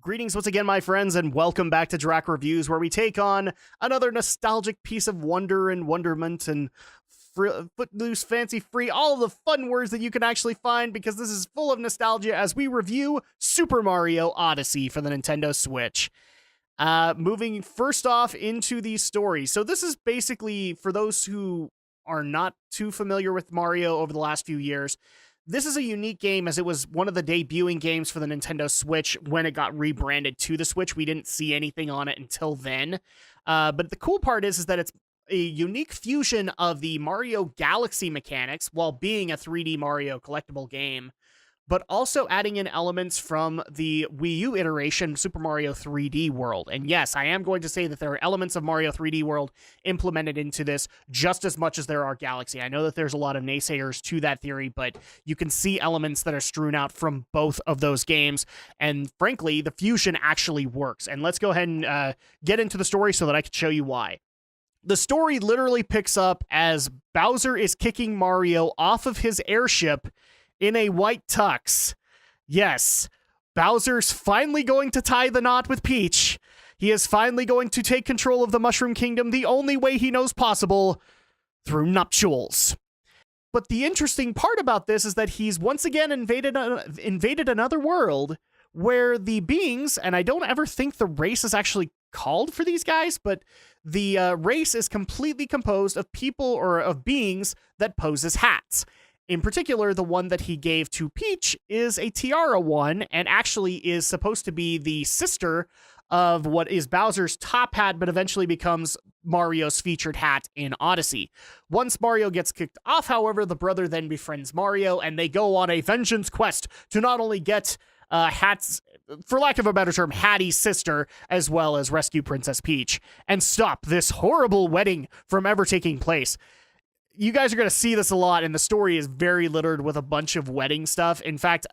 Greetings once again, my friends, and welcome back to Drak Reviews, where we take on another nostalgic piece of wonder and wonderment and footloose, fancy-free, all the fun words that you can actually find, because this is full of nostalgia as we review Super Mario Odyssey for the Nintendo Switch. Moving first off into the story. So this is basically, for those who are not too familiar with Mario over the last few years, this is a unique game as it was one of the debuting games for the Nintendo Switch when it got rebranded to the Switch. We didn't see anything on it until then. But the cool part is that it's a unique fusion of the Mario Galaxy mechanics while being a 3D Mario collectible game, but also adding in elements from the Wii U iteration, Super Mario 3D World. And yes, I am going to say that there are elements of Mario 3D World implemented into this just as much as there are Galaxy. I know that there's a lot of naysayers to that theory, but you can see elements that are strewn out from both of those games. And frankly, the fusion actually works. And let's go ahead and get into the story so that I can show you why. The story literally picks up as Bowser is kicking Mario off of his airship in a white tux. Yes, Bowser's finally going to tie the knot with Peach. He is finally going to take control of the Mushroom Kingdom the only way he knows possible, through nuptials. But the interesting part about this is that he's once again invaded another world where the beings, and I don't ever think the race is actually called for these guys, but the race is completely composed of people or of beings that pose as hats. In particular, the one that he gave to Peach is a tiara one, and actually is supposed to be the sister of what is Bowser's top hat, but eventually becomes Mario's featured hat in Odyssey. Once Mario gets kicked off, however, the brother then befriends Mario, and they go on a vengeance quest to not only get Hat's, for lack of a better term, Hattie's sister, as well as rescue Princess Peach, and stop this horrible wedding from ever taking place. You guys are going to see this a lot, and the story is very littered with a bunch of wedding stuff. In fact,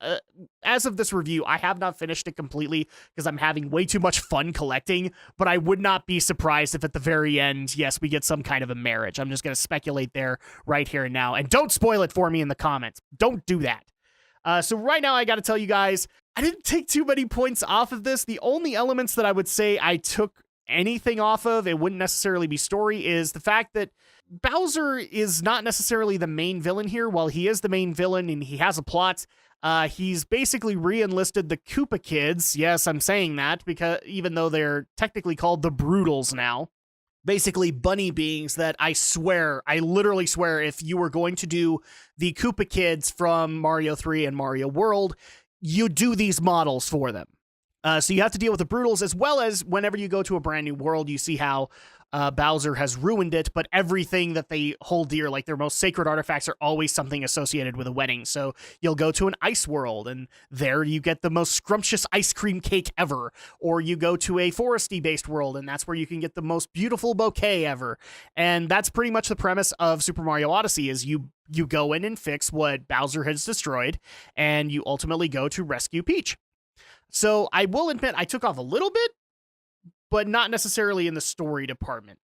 as of this review, I have not finished it completely because I'm having way too much fun collecting, but I would not be surprised if at the very end, yes, we get some kind of a marriage. I'm just going to speculate there right here and now, and don't spoil it for me in the comments. Don't do that. So right now, I got to tell you guys, I didn't take too many points off of this. The only elements that I would say I took anything off of, it wouldn't necessarily be story, is the fact that Bowser is not necessarily the main villain here. While he is the main villain and he has a plot, he's basically re-enlisted the Koopa Kids. Yes, I'm saying that because even though they're technically called the Broodals now, basically bunny beings that I literally swear, if you were going to do the Koopa Kids from Mario 3 and Mario World, you do these models for them. So you have to deal with the Broodals, as well as whenever you go to a brand new world, you see how Bowser has ruined it, but everything that they hold dear, like their most sacred artifacts, are always something associated with a wedding. So you'll go to an ice world, and there you get the most scrumptious ice cream cake ever. Or you go to a foresty-based world, and that's where you can get the most beautiful bouquet ever. And that's pretty much the premise of Super Mario Odyssey, is you go in and fix what Bowser has destroyed, and you ultimately go to rescue Peach. So I will admit I took off a little bit, but not necessarily in the story department.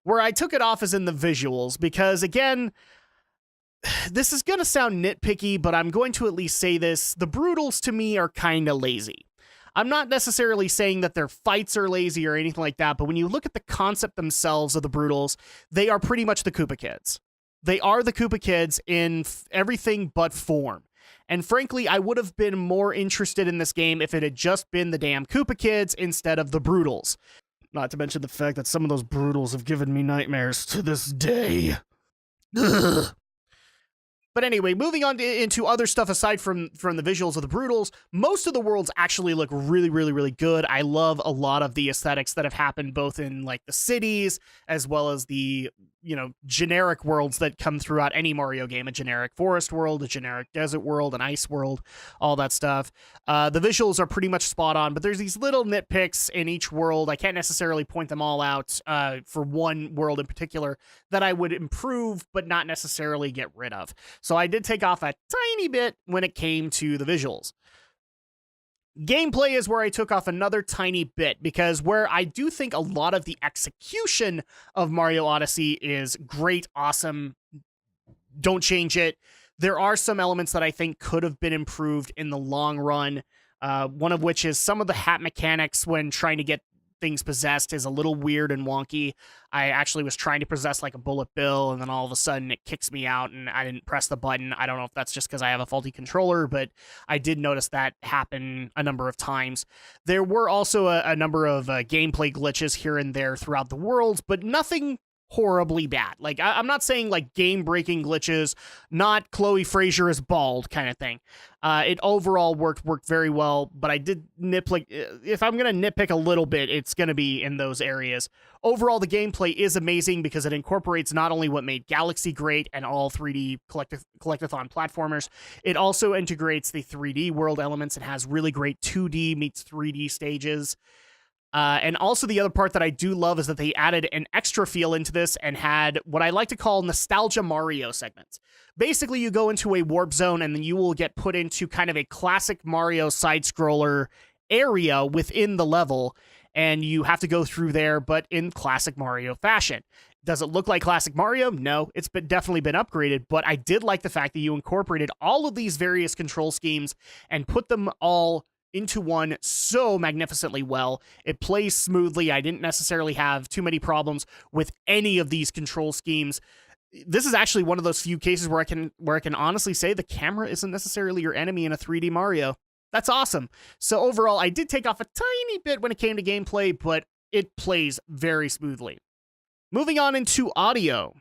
Where I took it off is in the visuals, because again, this is going to sound nitpicky, but I'm going to at least say this. The Broodals to me are kind of lazy. I'm not necessarily saying that their fights are lazy or anything like that, but when you look at the concept themselves of the Broodals, they are pretty much the Koopa Kids. They are the Koopa Kids in everything but form. And frankly, I would have been more interested in this game if it had just been the damn Koopa Kids instead of the Broodals. Not to mention the fact that some of those Broodals have given me nightmares to this day. Ugh. But anyway, moving on into other stuff aside from the visuals of the Broodals, most of the worlds actually look really, really, really good. I love a lot of the aesthetics that have happened both in like the cities as well as the, generic worlds that come throughout any Mario game, a generic forest world, a generic desert world, an ice world, all that stuff. The visuals are pretty much spot on, but there's these little nitpicks in each world. I can't necessarily point them all out for one world in particular that I would improve, but not necessarily get rid of. So I did take off a tiny bit when it came to the visuals. Gameplay is where I took off another tiny bit, because where I do think a lot of the execution of Mario Odyssey is great, awesome, don't change it. There are some elements that I think could have been improved in the long run. One of which is some of the hat mechanics when trying to get things possessed is a little weird and wonky. I actually was trying to possess like a bullet bill, and then all of a sudden it kicks me out and I didn't press the button. I don't know if that's just because I have a faulty controller, but I did notice that happen a number of times. There were also a number of gameplay glitches here and there throughout the world, but nothing horribly bad. Like, I'm not saying like game-breaking glitches, not Chloe Frazier is bald kind of thing. It overall worked very well, but I did nitpick. If I'm going to nitpick a little bit, it's going to be in those areas. Overall, the gameplay is amazing because it incorporates not only what made Galaxy great and all 3D collectathon platformers, it also integrates the 3D world elements and has really great 2D meets 3D stages. And also the other part that I do love is that they added an extra feel into this and had what I like to call nostalgia Mario segments. Basically, you go into a warp zone and then you will get put into kind of a classic Mario side-scroller area within the level, and you have to go through there, but in classic Mario fashion. Does it look like classic Mario? No, it's definitely been upgraded, but I did like the fact that you incorporated all of these various control schemes and put them all into one so magnificently well. It plays smoothly. I didn't necessarily have too many problems with any of these control schemes. This is actually one of those few cases where I can honestly say the camera isn't necessarily your enemy in a 3D Mario. That's awesome. So overall, I did take off a tiny bit when it came to gameplay, but it plays very smoothly. Moving on into audio.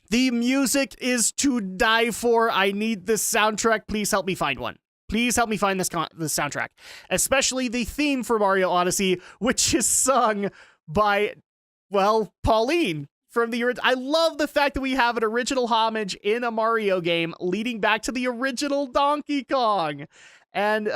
The music is to die for. I need this soundtrack. Please help me find one. Please help me find this soundtrack, especially the theme for Mario Odyssey, which is sung by, well, Pauline from the original. I love the fact that we have an original homage in a Mario game leading back to the original Donkey Kong. And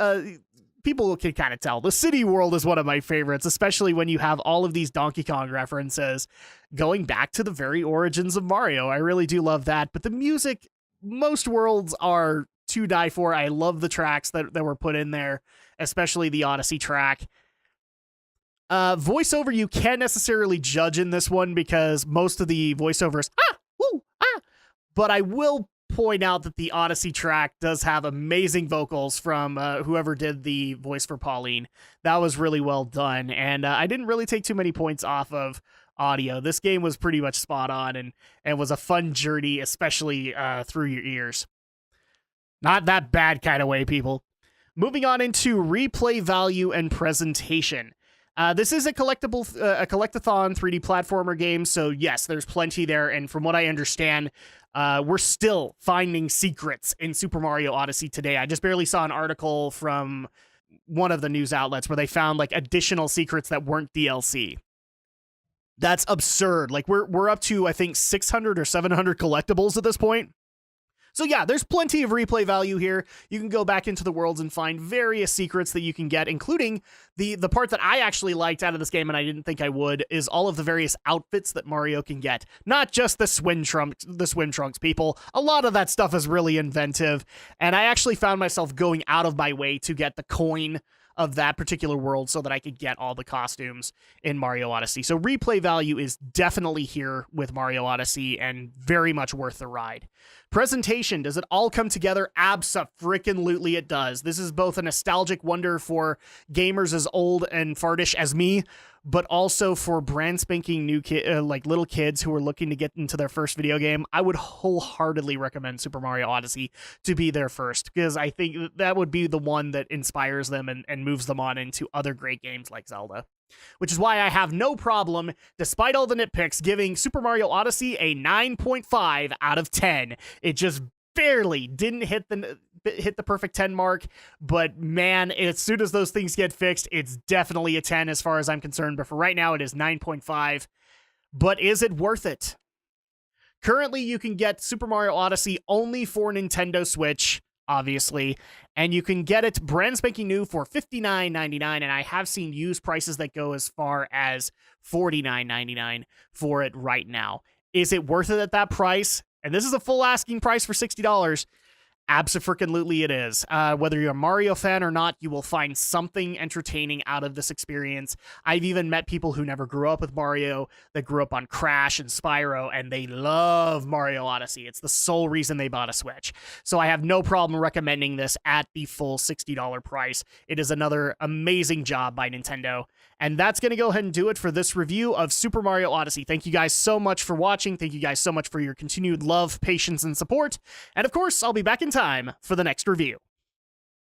people can kind of tell. The city world is one of my favorites, especially when you have all of these Donkey Kong references going back to the very origins of Mario. I really do love that. But the music, most worlds are to die for. I love the tracks that were put in there, especially the Odyssey track. Voiceover, you can't necessarily judge in this one because most of the voiceovers, but I will point out that the Odyssey track does have amazing vocals from whoever did the voice for Pauline. That was really well done, and I didn't really take too many points off of audio. This game was pretty much spot on and was a fun journey, especially through your ears. Not that bad kind of way, people. Moving on into replay value and presentation. This is a collectathon 3D platformer game, so yes, there's plenty there, and from what I understand, we're still finding secrets in Super Mario Odyssey today. I just barely saw an article from one of the news outlets where they found like additional secrets that weren't DLC. That's absurd. Like we're up to, I think, 600 or 700 collectibles at this point. So yeah, there's plenty of replay value here. You can go back into the worlds and find various secrets that you can get, including the part that I actually liked out of this game and I didn't think I would, is all of the various outfits that Mario can get. Not just the swim trunks, people. A lot of that stuff is really inventive, and I actually found myself going out of my way to get the coin of that particular world so that I could get all the costumes in Mario Odyssey. So replay value is definitely here with Mario Odyssey and very much worth the ride. Presentation, does it all come together? Abso-frickin-lutely it does. This is both a nostalgic wonder for gamers as old and fartish as me, but also for brand spanking new little kids who are looking to get into their first video game. I would wholeheartedly recommend Super Mario Odyssey to be their first, because I think that would be the one that inspires them and moves them on into other great games like Zelda. Which is why I have no problem, despite all the nitpicks, giving Super Mario Odyssey a 9.5 out of 10. It just barely didn't hit the perfect 10 mark, but man, as soon as those things get fixed, it's definitely a 10 as far as I'm concerned. But for right now, it is 9.5. But is it worth it? Currently, you can get Super Mario Odyssey only for Nintendo Switch, obviously, and you can get it brand spanking new for $59.99, and I have seen used prices that go as far as $49.99 for it right now. Is it worth it at that price? And this is a full asking price for $60. Absolutely, it is. Whether you're a Mario fan or not, you will find something entertaining out of this experience. I've even met people who never grew up with Mario, that grew up on Crash and Spyro, and they love Mario Odyssey. It's the sole reason they bought a Switch. So I have no problem recommending this at the full $60 price. It is another amazing job by Nintendo. And that's going to go ahead and do it for this review of Super Mario Odyssey. Thank you guys so much for watching. Thank you guys so much for your continued love, patience, and support. And of course, I'll be back in time for the next review.